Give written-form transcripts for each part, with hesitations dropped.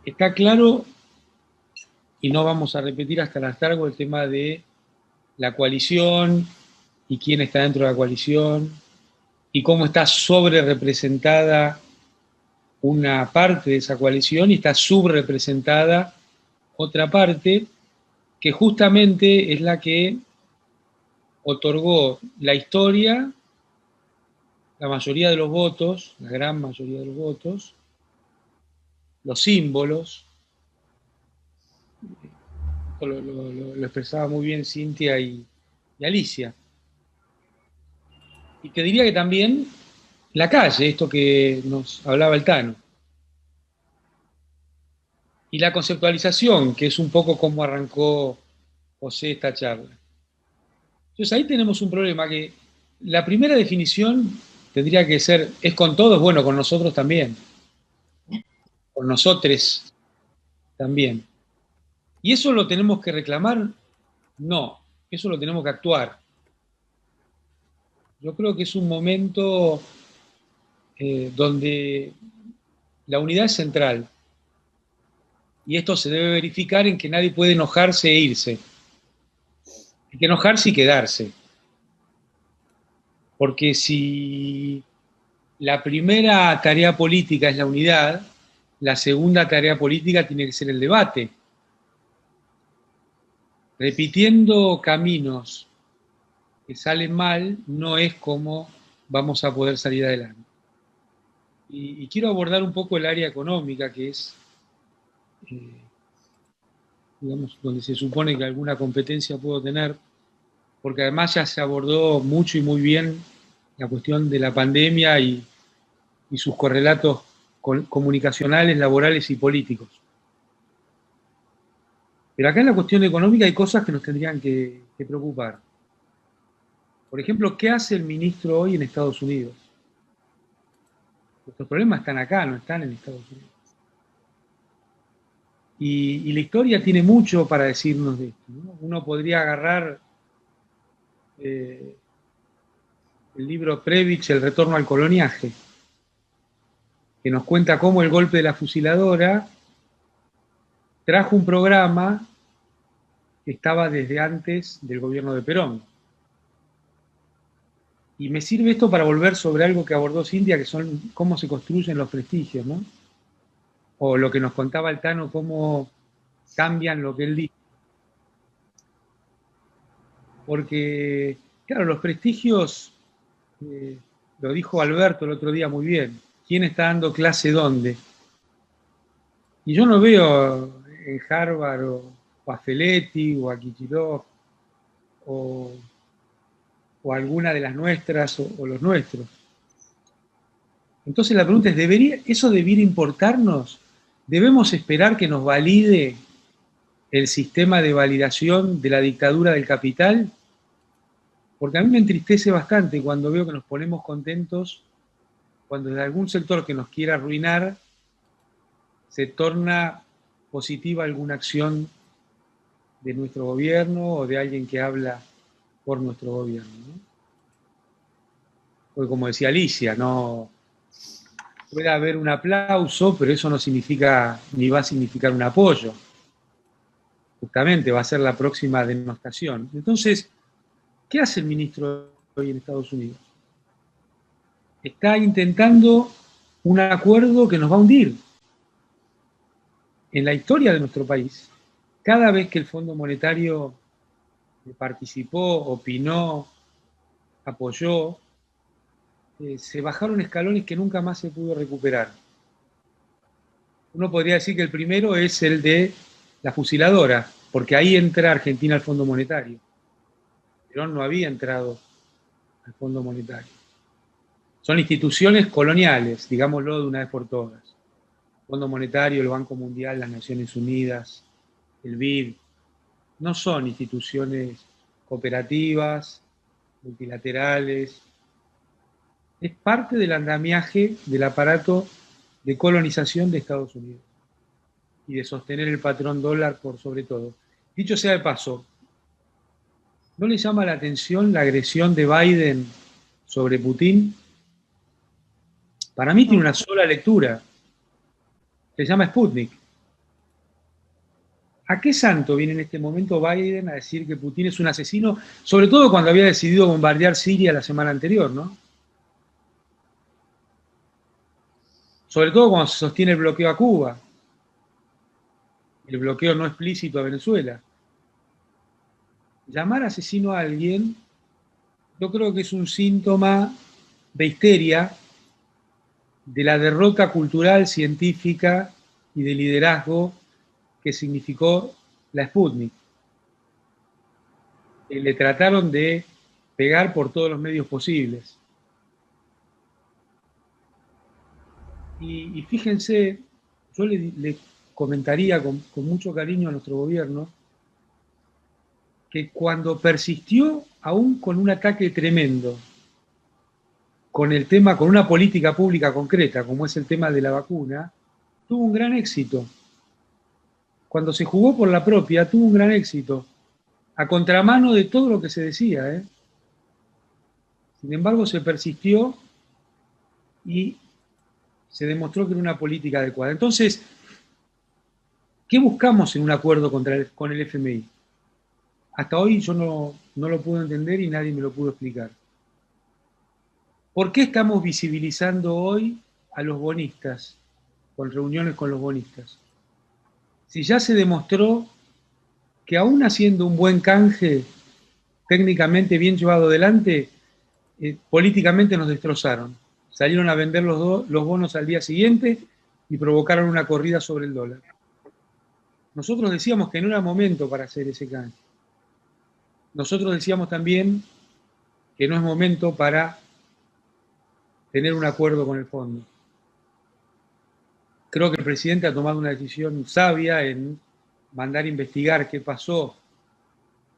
Está claro, y no vamos a repetir hasta el hartazgo el tema de la coalición y quién está dentro de la coalición y cómo está sobre representada una parte de esa coalición y está subrepresentada otra parte que justamente es la que otorgó la historia, la mayoría de los votos, la gran mayoría de los votos, los símbolos. Esto lo expresaba muy bien Cintia y Alicia. Y te diría que también la calle, esto que nos hablaba el Tano. Y la conceptualización, que es un poco como arrancó José esta charla. Entonces ahí tenemos un problema que la primera definición tendría que ser, es con todos, bueno, con nosotros también, con nosotros también. ¿Y eso lo tenemos que reclamar? No, eso lo tenemos que actuar. Yo creo que es un momento donde la unidad es central. Y esto se debe verificar en que nadie puede enojarse e irse. Hay que enojarse y quedarse. Porque si la primera tarea política es la unidad, la segunda tarea política tiene que ser el debate. Repitiendo caminos que salen mal no es como vamos a poder salir adelante. Y quiero abordar un poco el área económica, que es, digamos, donde se supone que alguna competencia puedo tener, porque además ya se abordó mucho y muy bien la cuestión de la pandemia y sus correlatos comunicacionales, laborales y políticos. Pero acá en la cuestión económica hay cosas que nos tendrían que preocupar. Por ejemplo, ¿qué hace el ministro hoy en Estados Unidos? Nuestros problemas están acá, no están en Estados Unidos. Y la historia tiene mucho para decirnos de esto, ¿no? Uno podría agarrar el libro Previch, El retorno al coloniaje, que nos cuenta cómo el golpe de la fusiladora trajo un programa que estaba desde antes del gobierno de Perón. Y me sirve esto para volver sobre algo que abordó Cintia, que son cómo se construyen los prestigios, ¿no? O lo que nos contaba el Tano, cómo cambian lo que él dice. Porque, claro, los prestigios, lo dijo Alberto el otro día muy bien, ¿quién está dando clase dónde? Y yo no veo en Harvard o a Feletti o a Kicillof o alguna de las nuestras o los nuestros. Entonces la pregunta es, ¿eso debiera importarnos? ¿Debemos esperar que nos valide el sistema de validación de la dictadura del capital? Porque a mí me entristece bastante cuando veo que nos ponemos contentos cuando de algún sector que nos quiera arruinar se torna positiva alguna acción de nuestro gobierno o de alguien que habla por nuestro gobierno, ¿no? Porque como decía Alicia, no puede haber un aplauso, pero eso no significa ni va a significar un apoyo. Justamente va a ser la próxima denostación. Entonces, ¿qué hace el ministro hoy en Estados Unidos? Está intentando un acuerdo que nos va a hundir. En la historia de nuestro país, cada vez que el Fondo Monetario participó, opinó, apoyó, se bajaron escalones que nunca más se pudo recuperar. Uno podría decir que el primero es el de la fusiladora, porque ahí entra Argentina al Fondo Monetario. Perón no había entrado al Fondo Monetario. Son instituciones coloniales, digámoslo de una vez por todas. El Fondo Monetario, el Banco Mundial, las Naciones Unidas, el BID, no son instituciones cooperativas, multilaterales. Es parte del andamiaje del aparato de colonización de Estados Unidos y de sostener el patrón dólar por sobre todo. Dicho sea de paso, ¿no le llama la atención la agresión de Biden sobre Putin? Para mí tiene una sola lectura. Se llama Sputnik. ¿A qué santo viene en este momento Biden a decir que Putin es un asesino? Sobre todo cuando había decidido bombardear Siria la semana anterior, ¿no? Sobre todo cuando se sostiene el bloqueo a Cuba, el bloqueo no explícito a Venezuela. Llamar asesino a alguien, yo creo que es un síntoma de histeria, de la derrota cultural, científica y de liderazgo que significó la Sputnik. Le trataron de pegar por todos los medios posibles. Y fíjense, yo le comentaría con mucho cariño a nuestro gobierno que cuando persistió, aún con un ataque tremendo, con el tema, con una política pública concreta, como es el tema de la vacuna, tuvo un gran éxito. Cuando se jugó por la propia, tuvo un gran éxito, a contramano de todo lo que se decía, ¿eh? Sin embargo, se persistió y se demostró que era una política adecuada. Entonces, ¿qué buscamos en un acuerdo con el FMI? Hasta hoy yo no lo puedo entender y nadie me lo pudo explicar. ¿Por qué estamos visibilizando hoy a los bonistas, con reuniones con los bonistas? Si ya se demostró que aún haciendo un buen canje, técnicamente bien llevado adelante, políticamente nos destrozaron. Salieron a vender los bonos al día siguiente y provocaron una corrida sobre el dólar. Nosotros decíamos que no era momento para hacer ese canje. Nosotros decíamos también que no es momento para tener un acuerdo con el fondo. Creo que el presidente ha tomado una decisión sabia en mandar investigar qué pasó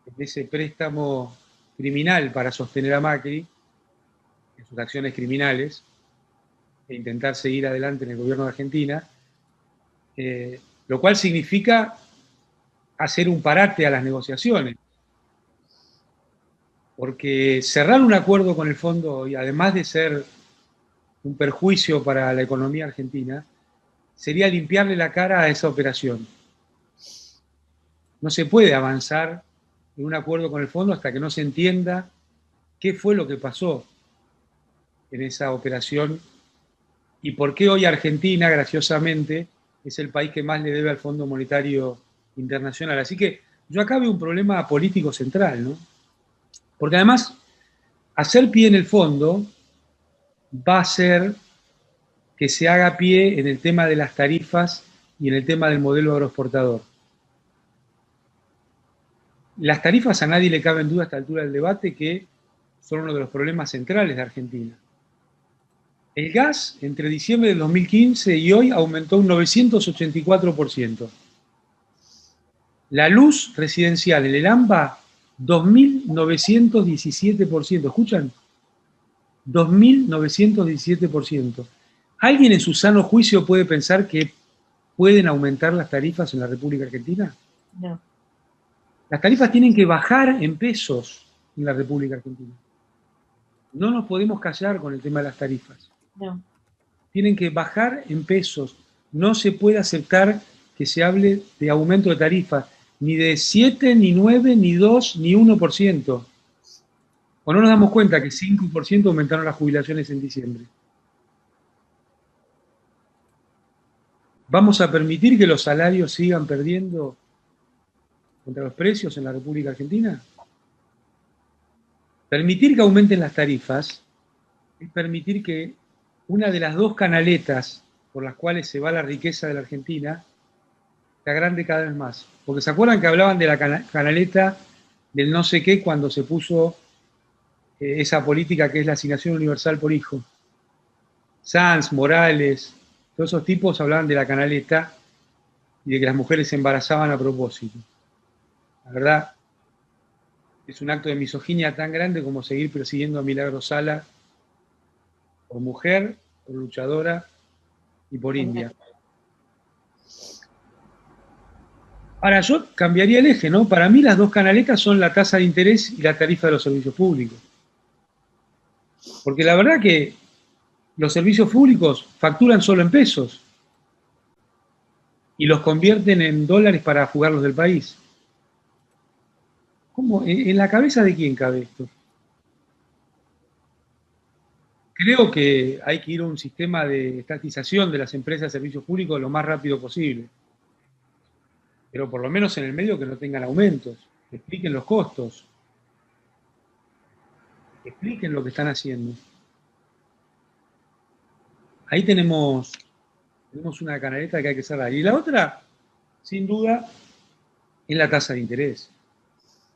en ese préstamo criminal para sostener a Macri en sus acciones criminales e intentar seguir adelante en el gobierno de Argentina, lo cual significa hacer un parate a las negociaciones. Porque cerrar un acuerdo con el fondo, y además de ser un perjuicio para la economía argentina, sería limpiarle la cara a esa operación. No se puede avanzar en un acuerdo con el fondo hasta que no se entienda qué fue lo que pasó en esa operación y por qué hoy Argentina, graciosamente, es el país que más le debe al Fondo Monetario Internacional. Así que yo acá veo un problema político central, ¿no? Porque además, hacer pie en el fondo va a hacer que se haga pie en el tema de las tarifas y en el tema del modelo agroexportador. Las tarifas a nadie le cabe en duda a esta altura del debate que son uno de los problemas centrales de Argentina. El gas entre diciembre del 2015 y hoy aumentó un 984%. La luz residencial en el AMBA, 2.917%. ¿Escuchan? 2.917%. ¿Alguien en su sano juicio puede pensar que pueden aumentar las tarifas en la República Argentina? No. Las tarifas tienen que bajar en pesos en la República Argentina. No nos podemos callar con el tema de las tarifas. No. Tienen que bajar en pesos. No se puede aceptar que se hable de aumento de tarifas, ni de 7, ni 9, ni 2, ni 1%. ¿O no nos damos cuenta que 5% aumentaron las jubilaciones en diciembre? ¿Vamos a permitir que los salarios sigan perdiendo contra los precios en la República Argentina? Permitir que aumenten las tarifas es permitir que una de las dos canaletas por las cuales se va la riqueza de la Argentina se agrande cada vez más. Porque ¿se acuerdan que hablaban de la canaleta del no sé qué cuando se puso esa política que es la asignación universal por hijo? Sanz, Morales, todos esos tipos hablaban de la canaleta y de que las mujeres se embarazaban a propósito. La verdad, es un acto de misoginia tan grande como seguir persiguiendo a Milagro Sala por mujer, por luchadora y por india. Ahora, yo cambiaría el eje, ¿no? Para mí las dos canaletas son la tasa de interés y la tarifa de los servicios públicos. Porque la verdad que los servicios públicos facturan solo en pesos. y los convierten en dólares para fugarlos del país. ¿Cómo? ¿En la cabeza de quién cabe esto? Creo que hay que ir a un sistema de estatización de las empresas de servicios públicos lo más rápido posible, pero por lo menos en el medio que no tengan aumentos, que expliquen los costos, que expliquen lo que están haciendo. Ahí tenemos una canaleta que hay que cerrar. Y la otra, sin duda, es la tasa de interés.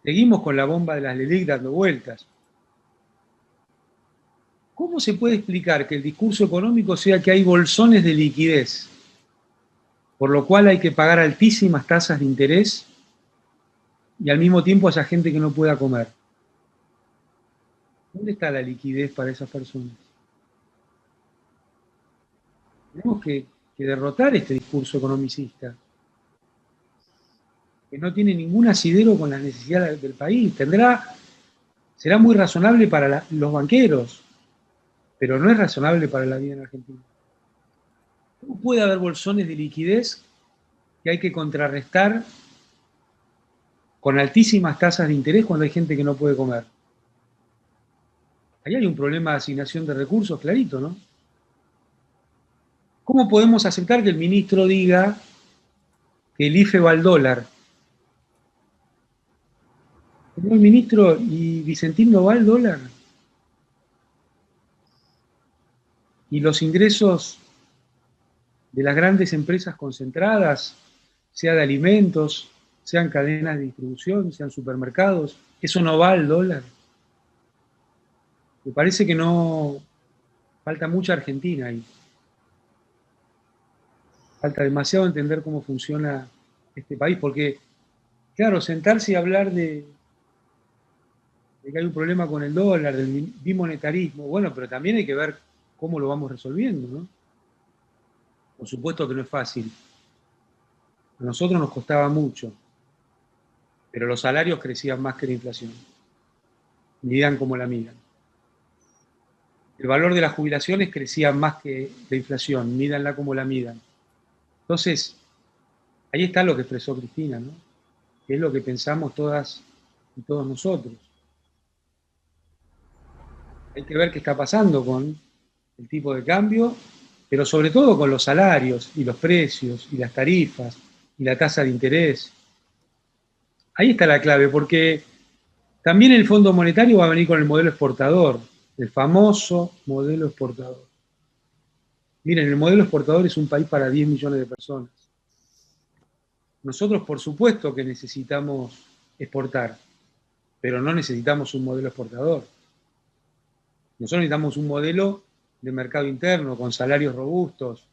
Seguimos con la bomba de las LELIC dando vueltas. ¿Cómo se puede explicar que el discurso económico sea que hay bolsones de liquidez, por lo cual hay que pagar altísimas tasas de interés y al mismo tiempo haya gente que no pueda comer? ¿Dónde está la liquidez para esas personas? Tenemos que derrotar este discurso economicista, que no tiene ningún asidero con las necesidades del país. Será muy razonable para los banqueros, pero no es razonable para la vida en Argentina. ¿Cómo puede haber bolsones de liquidez que hay que contrarrestar con altísimas tasas de interés cuando hay gente que no puede comer? Ahí hay un problema de asignación de recursos clarito, ¿no? ¿Cómo podemos aceptar que el ministro diga que el IFE va al dólar? Señor ministro, ¿y Vicentín no va al dólar? ¿Y los ingresos de las grandes empresas concentradas, sea de alimentos, sean cadenas de distribución, sean supermercados, eso no va al dólar? Me parece que no, falta mucha Argentina ahí. Falta demasiado entender cómo funciona este país, porque, claro, sentarse y hablar de que hay un problema con el dólar, del bimonetarismo, bueno, pero también hay que ver cómo lo vamos resolviendo, ¿no? Por supuesto que no es fácil. A nosotros nos costaba mucho, pero los salarios crecían más que la inflación. Midan como la midan. El valor de las jubilaciones crecía más que la inflación, mídanla como la midan. Entonces, ahí está lo que expresó Cristina, ¿no? Que es lo que pensamos todas y todos nosotros. Hay que ver qué está pasando con el tipo de cambio, pero sobre todo con los salarios y los precios y las tarifas y la tasa de interés. Ahí está la clave, porque también el Fondo Monetario va a venir con el modelo exportador, el famoso modelo exportador. Miren, el modelo exportador es un país para 10 millones de personas. Nosotros, por supuesto, que necesitamos exportar, pero no necesitamos un modelo exportador. Nosotros necesitamos un modelo de mercado interno, con salarios robustos,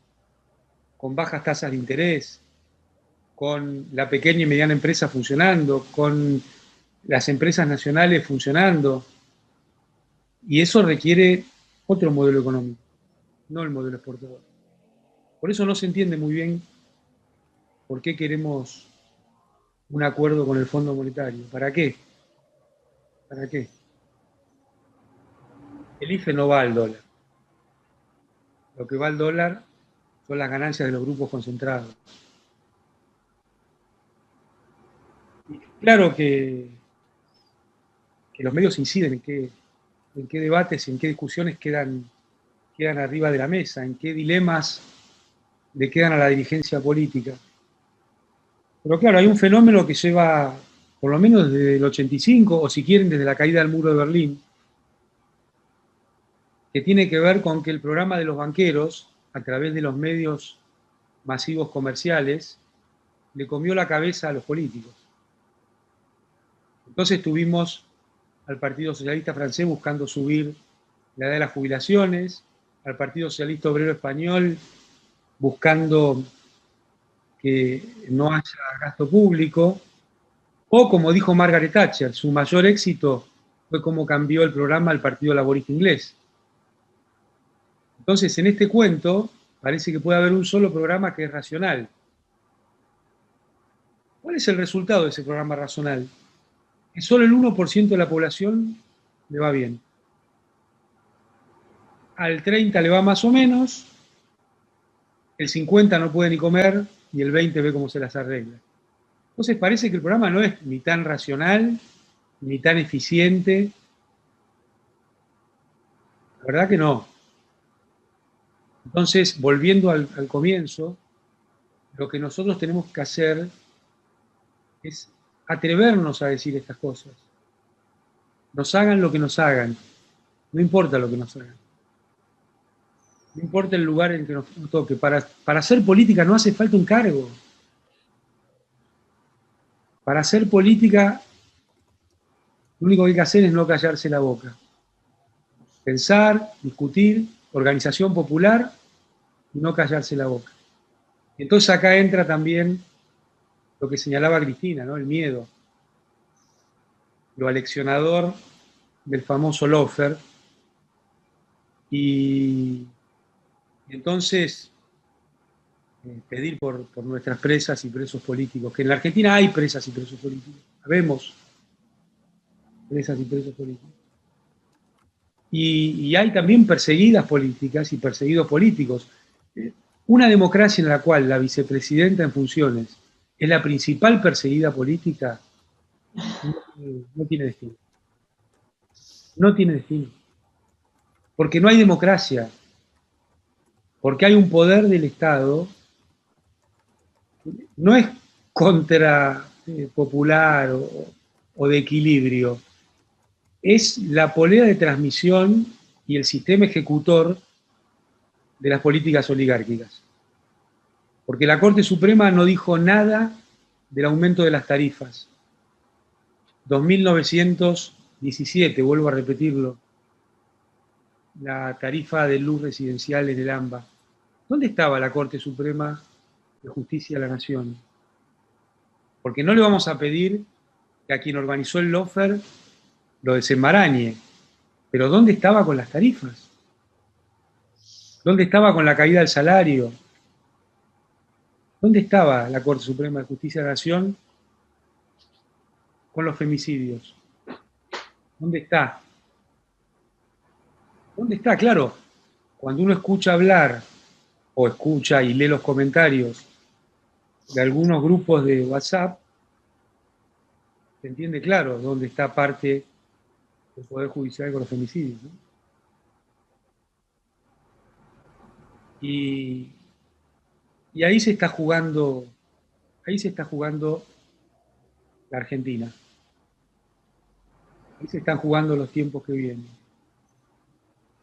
con bajas tasas de interés, con la pequeña y mediana empresa funcionando, con las empresas nacionales funcionando. Y eso requiere otro modelo económico, no el modelo exportador. Por eso no se entiende muy bien por qué queremos un acuerdo con el Fondo Monetario. ¿Para qué? ¿Para qué? El IFE no va al dólar. Lo que va al dólar son las ganancias de los grupos concentrados. Y claro que los medios inciden en qué debates, en qué discusiones quedan arriba de la mesa, en qué dilemas le quedan a la dirigencia política. Pero claro, hay un fenómeno que lleva, por lo menos desde el 85, o si quieren, desde la caída del muro de Berlín, que tiene que ver con que el programa de los banqueros, a través de los medios masivos comerciales, le comió la cabeza a los políticos. Entonces tuvimos al Partido Socialista francés buscando subir la edad de las jubilaciones, al Partido Socialista Obrero Español buscando que no haya gasto público, o como dijo Margaret Thatcher, su mayor éxito fue cómo cambió el programa al Partido Laborista Inglés. Entonces, en este cuento, parece que puede haber un solo programa que es racional. ¿Cuál es el resultado de ese programa racional? Que solo el 1% de la población le va bien. Al 30% le va más o menos, el 50% no puede ni comer y el 20 ve cómo se las arregla. Entonces parece que el programa no es ni tan racional, ni tan eficiente. La verdad que no. Entonces, volviendo al comienzo, lo que nosotros tenemos que hacer es atrevernos a decir estas cosas. Nos hagan lo que nos hagan, no importa lo que nos hagan. No importa el lugar en que nos toque. Para hacer política no hace falta un cargo. Para hacer política, lo único que hay que hacer es no callarse la boca. Pensar, discutir, organización popular y no callarse la boca. Entonces acá entra también lo que señalaba Cristina, ¿no? El miedo. Lo aleccionador del famoso Lofer. Y entonces pedir por nuestras presas y presos políticos, que en la Argentina hay presas y presos políticos, sabemos presas y presos políticos. Y hay también perseguidas políticas y perseguidos políticos. Una democracia en la cual la vicepresidenta en funciones es la principal perseguida política, no tiene destino. No tiene destino. Porque no hay democracia. Porque hay un poder del Estado, no es contra popular o de equilibrio, es la polea de transmisión y el sistema ejecutor de las políticas oligárquicas. Porque la Corte Suprema no dijo nada del aumento de las tarifas. 2.917, vuelvo a repetirlo, la tarifa de luz residencial en el AMBA. ¿Dónde estaba la Corte Suprema de Justicia de la Nación? Porque no le vamos a pedir que a quien organizó el Lofer lo desenmarañe, pero ¿dónde estaba con las tarifas? ¿Dónde estaba con la caída del salario? ¿Dónde estaba la Corte Suprema de Justicia de la Nación con los femicidios? ¿Dónde está? ¿Dónde está? Claro, cuando uno escucha hablar o escucha y lee los comentarios de algunos grupos de WhatsApp, se entiende claro dónde está parte del Poder Judicial con los femicidios, ¿no? Y ahí se está jugando la Argentina. Ahí se están jugando los tiempos que vienen.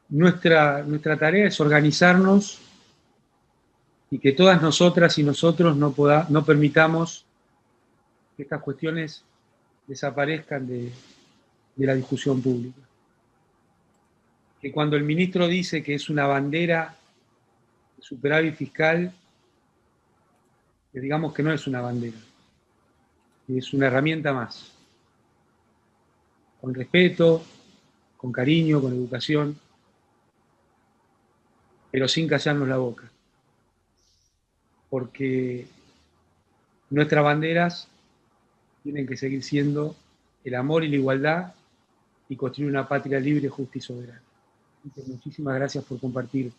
Nuestra tarea es organizarnos y que todas nosotras y nosotros no permitamos que estas cuestiones desaparezcan de la discusión pública. Que cuando el ministro dice que es una bandera de superávit fiscal, que digamos que no es una bandera, que es una herramienta más. Con respeto, con cariño, con educación, pero sin callarnos la boca. Porque nuestras banderas tienen que seguir siendo el amor y la igualdad y construir una patria libre, justa y soberana. Entonces, muchísimas gracias por compartir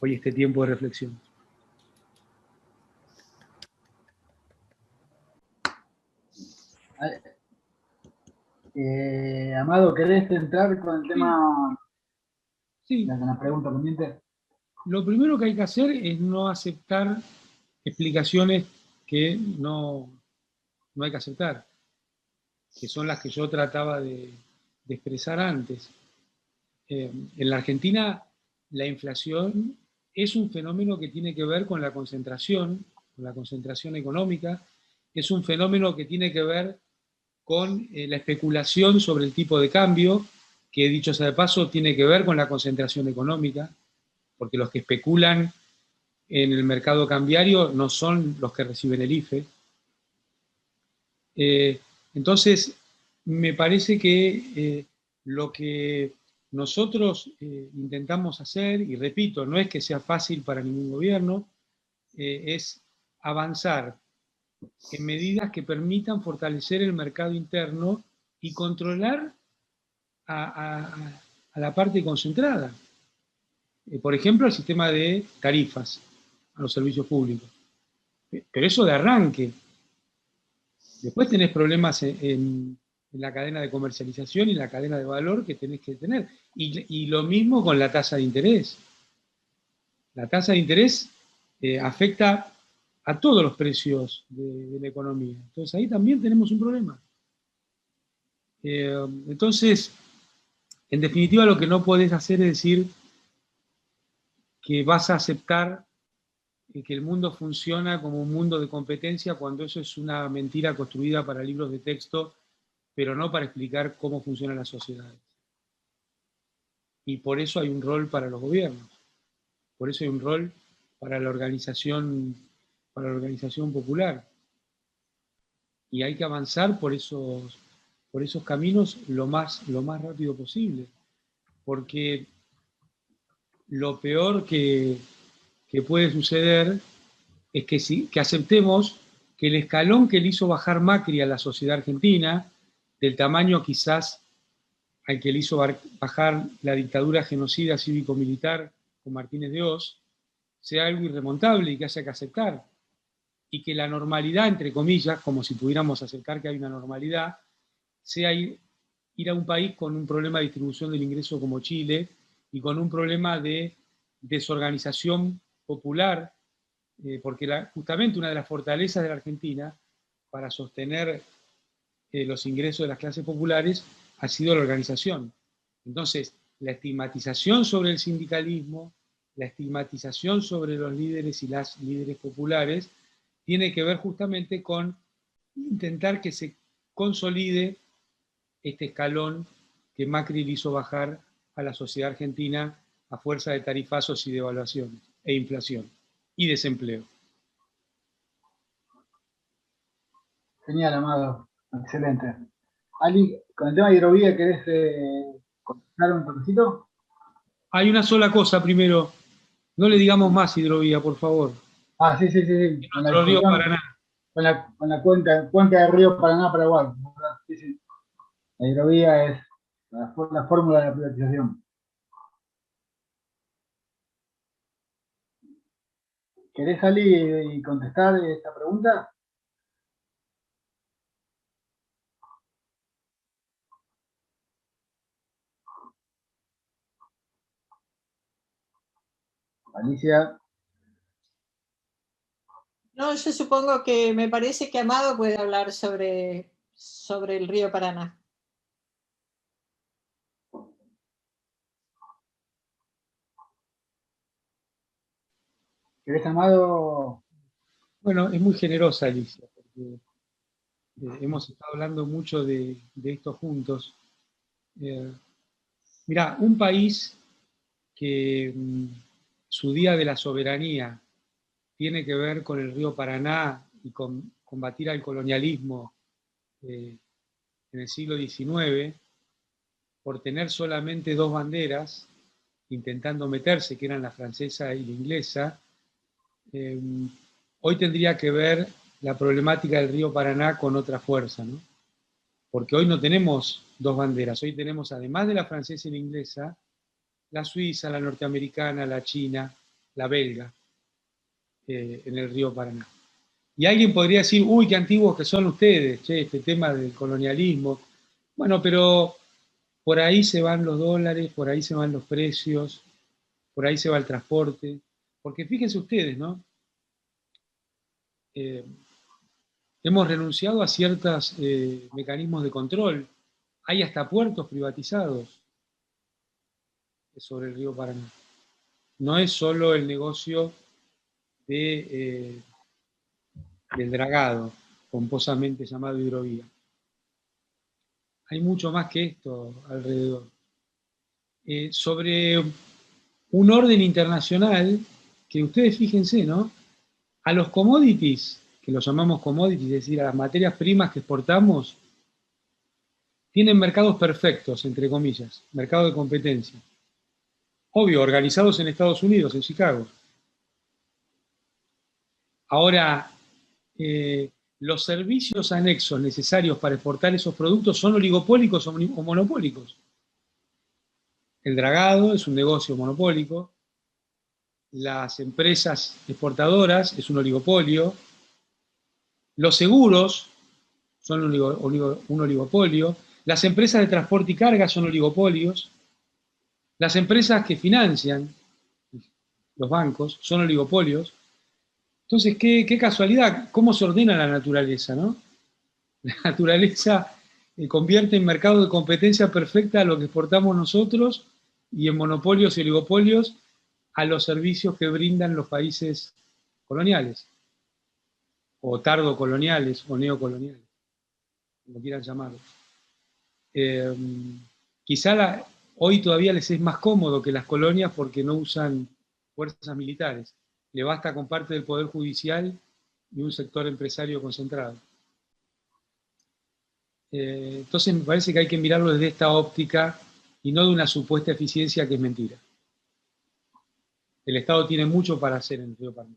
hoy este tiempo de reflexión. Amado, ¿querés entrar con el tema Sí. de la pregunta pendiente? Lo primero que hay que hacer es no aceptar explicaciones que no hay que aceptar, que son las que yo trataba de expresar antes. En la Argentina, la inflación es un fenómeno que tiene que ver con la concentración económica, es un fenómeno que tiene que ver con la especulación sobre el tipo de cambio, que dicho sea de paso, tiene que ver con la concentración económica, porque los que especulan en el mercado cambiario no son los que reciben el IFE. Entonces, me parece que lo que nosotros intentamos hacer, y repito, no es que sea fácil para ningún gobierno, es avanzar en medidas que permitan fortalecer el mercado interno y controlar a la parte concentrada. Por ejemplo, el sistema de tarifas a los servicios públicos. Pero eso de arranque. Después tenés problemas en la cadena de comercialización y en la cadena de valor que tenés que tener. Y lo mismo con la tasa de interés. La tasa de interés afecta a todos los precios de la economía. Entonces ahí también tenemos un problema. Entonces, en definitiva, lo que no podés hacer es decir que vas a aceptar que el mundo funciona como un mundo de competencia cuando eso es una mentira construida para libros de texto, pero no para explicar cómo funcionan las sociedades. Y por eso hay un rol para los gobiernos, por eso hay un rol para la organización popular. Y hay que avanzar por esos caminos lo más rápido posible, porque lo peor que puede suceder es que aceptemos que el escalón que le hizo bajar Macri a la sociedad argentina, del tamaño quizás al que le hizo bajar la dictadura genocida cívico-militar con Martínez de Oz, sea algo irremontable y que haya que aceptar. Y que la normalidad, entre comillas, como si pudiéramos aceptar que hay una normalidad, sea ir a un país con un problema de distribución del ingreso como Chile y con un problema de desorganización popular, porque justamente una de las fortalezas de la Argentina para sostener los ingresos de las clases populares ha sido la organización. Entonces, la estigmatización sobre el sindicalismo, la estigmatización sobre los líderes y las líderes populares, tiene que ver justamente con intentar que se consolide este escalón que Macri le hizo bajar a la sociedad argentina a fuerza de tarifazos y devaluaciones, e inflación, y desempleo. Genial, Amado. Excelente. Ali, con el tema de hidrovía, ¿querés contestar un toquecito? Hay una sola cosa primero, no le digamos más hidrovía, por favor. Ah, sí, sí, sí, sí. Con la Nuestro río discusión, Paraná. con la cuenca del río Paraná-Paraguay. Sí, sí. La hidrovía es la fórmula de la privatización. ¿Querés salir y contestar esta pregunta? Alicia. No, yo supongo que me parece que Amado puede hablar sobre el río Paraná. ¿Querés, Amado? Bueno, es muy generosa Alicia, porque hemos estado hablando mucho de esto juntos. Mirá, un país que su día de la soberanía tiene que ver con el río Paraná y con combatir al colonialismo en el siglo XIX, por tener solamente dos banderas, intentando meterse, que eran la francesa y la inglesa, hoy tendría que ver la problemática del río Paraná con otra fuerza, ¿no? Porque hoy no tenemos dos banderas, hoy tenemos, además de la francesa y la inglesa, la suiza, la norteamericana, la china, la belga, en el río Paraná. Y alguien podría decir, uy, qué antiguos que son ustedes, che, este tema del colonialismo. Bueno, pero por ahí se van los dólares, por ahí se van los precios, por ahí se va el transporte. Porque fíjense ustedes, ¿no? Hemos renunciado a ciertos mecanismos de control. Hay hasta puertos privatizados sobre el río Paraná. No es solo el negocio del dragado, pomposamente llamado hidrovía. Hay mucho más que esto alrededor. Sobre un orden internacional que ustedes fíjense, ¿no? A los commodities, que los llamamos commodities, es decir, a las materias primas que exportamos, tienen mercados perfectos, entre comillas, mercado de competencia. Obvio, organizados en Estados Unidos, en Chicago. Ahora, los servicios anexos necesarios para exportar esos productos son oligopólicos o monopólicos. El dragado es un negocio monopólico, las empresas exportadoras es un oligopolio, Los seguros son un oligopolio. Las empresas de transporte y carga son oligopolios. Las empresas que financian, los bancos, son oligopolios. Entonces, qué casualidad, cómo se ordena la naturaleza, ¿no? La naturaleza convierte en mercado de competencia perfecta a lo que exportamos nosotros y en monopolios y oligopolios a los servicios que brindan los países coloniales, o tardocoloniales, o neocoloniales, como quieran llamarlo. Quizá hoy todavía les es más cómodo que las colonias porque no usan fuerzas militares. Le basta con parte del Poder Judicial y un sector empresario concentrado. Entonces me parece que hay que mirarlo desde esta óptica y no de una supuesta eficiencia que es mentira. El Estado tiene mucho para hacer en el Río Paraná.